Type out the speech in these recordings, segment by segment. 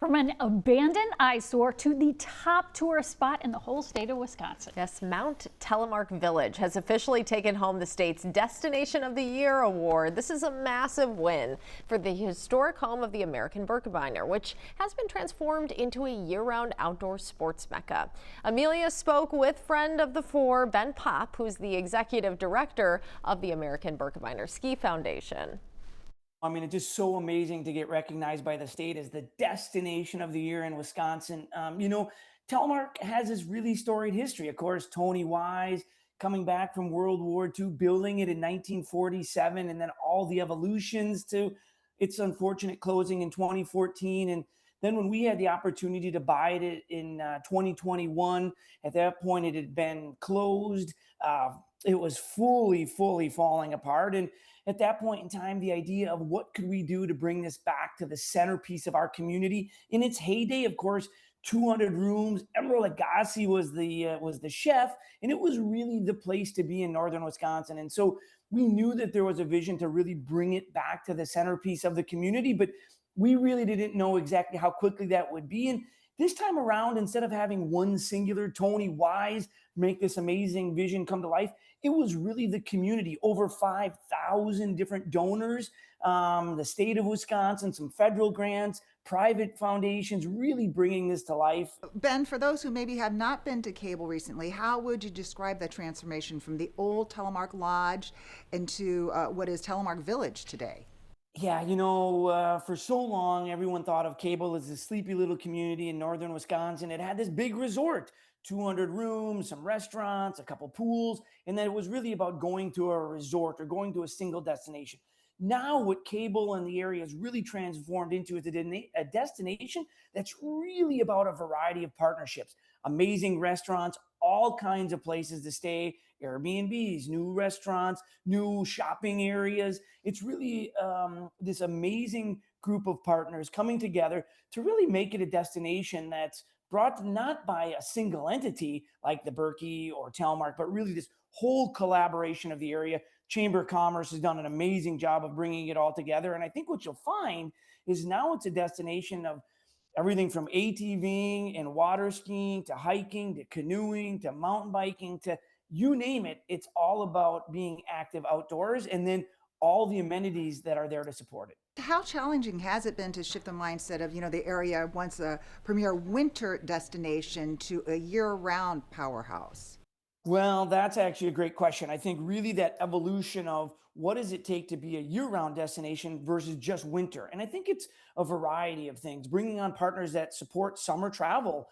From an abandoned eyesore to the top tourist spot in the whole state of Wisconsin. Yes, Mount Telemark Village has officially taken home the state's Destination of the Year award. This is a massive win for the historic home of the American Birkebeiner, which has been transformed into a year-round outdoor sports mecca. Amelia spoke with friend of the four, Ben Popp, who's the executive director of the American Birkebeiner Ski Foundation. I mean, it's just so amazing to get recognized by the state as the destination of the year in Wisconsin. Telemark has this really storied history. Of course, Tony Wise coming back from World War II, building it in 1947, and then all the evolutions to its unfortunate closing in 2014. And then when we had the opportunity to buy it in 2021, at that point it had been closed. It was fully falling apart. And at that point in time, the idea of what could we do to bring this back to the centerpiece of our community in its heyday, of course, 200 rooms. Emeril Lagasse was the chef, and it was really the place to be in northern Wisconsin. And so we knew that there was a vision to really bring it back to the centerpiece of the community, but we really didn't know exactly how quickly that would be. And this time around, instead of having one singular Tony Wise make this amazing vision come to life, it was really the community, over 5,000 different donors, the state of Wisconsin, some federal grants, private foundations, really bringing this to life. Ben, for those who maybe have not been to Cable recently, how would you describe the transformation from the old Telemark Lodge into what is Telemark Village today? Yeah, for so long, everyone thought of Cable as a sleepy little community in northern Wisconsin. It had this big resort, 200 rooms, some restaurants, a couple pools, and then it was really about going to a resort or going to a single destination. Now what Cable and the area has really transformed into is a destination that's really about a variety of partnerships, amazing restaurants, all kinds of places to stay, Airbnbs, new restaurants, new shopping areas. It's really this amazing group of partners coming together to really make it a destination that's brought not by a single entity like the Berkey or Telemark, but really this whole collaboration of the area. Chamber of Commerce has done an amazing job of bringing it all together. And I think what you'll find is now it's a destination of everything from ATVing and water skiing to hiking to canoeing to mountain biking to you name it. It's all about being active outdoors and then all the amenities that are there to support it. How challenging has it been to shift the mindset of, the area once a premier winter destination to a year-round powerhouse? Well, that's actually a great question. I think really that evolution of what does it take to be a year-round destination versus just winter? And I think it's a variety of things, bringing on partners that support summer travel,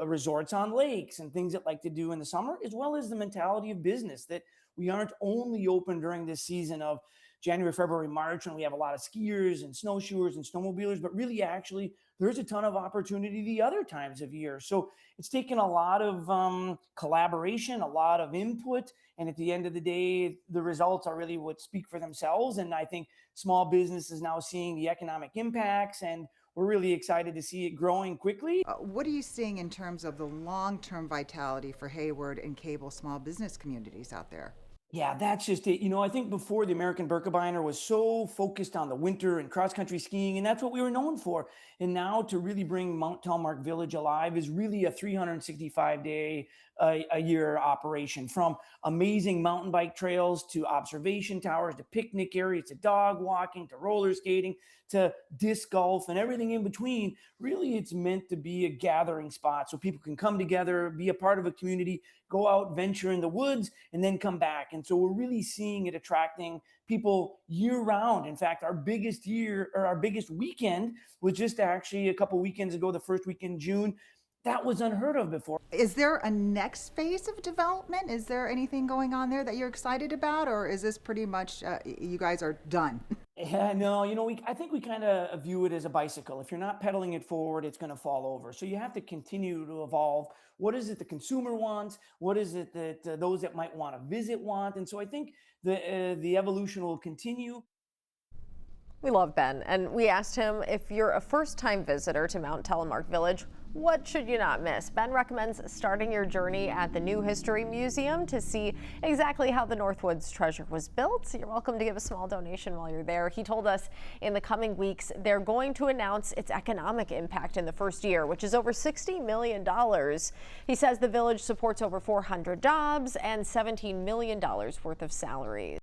resorts on lakes and things that like to do in the summer, as well as the mentality of business that we aren't only open during this season of January, February, March, when we have a lot of skiers and snowshoers and snowmobilers, but really actually there's a ton of opportunity the other times of year. So it's taken a lot of collaboration, a lot of input. And at the end of the day, the results are really what speak for themselves. And I think small business is now seeing the economic impacts, and we're really excited to see it growing quickly. What are you seeing in terms of the long-term vitality for Hayward and Cable small business communities out there? Yeah, that's just it. I think before the American Birkebeiner was so focused on the winter and cross-country skiing, and that's what we were known for. And now to really bring Mount Telemark Village alive is really a 365-day a year operation, from amazing mountain bike trails to observation towers to picnic areas to dog walking to roller skating to disc golf and everything in between. Really, it's meant to be a gathering spot so people can come together, be a part of a community, go out, venture in the woods, and then come back. And so we're really seeing it attracting people year round. In fact, our biggest weekend was just actually a couple weekends ago, the first week in June. That was unheard of before. Is there a next phase of development? Is there anything going on there that you're excited about, or is this pretty much you guys are done? Yeah, no, I think we kind of view it as a bicycle. If you're not pedaling it forward, it's going to fall over. So you have to continue to evolve. What is it the consumer wants? What is it that those that might want to visit want? And so I think the evolution will continue. We love Ben, and we asked him, if you're a first-time visitor to Mount Telemark Village, what should you not miss? Ben recommends starting your journey at the New History Museum to see exactly how the Northwoods treasure was built. You're welcome to give a small donation while you're there. He told us in the coming weeks they're going to announce its economic impact in the first year, which is over $60 million. He says the village supports over 400 jobs and $17 million worth of salaries.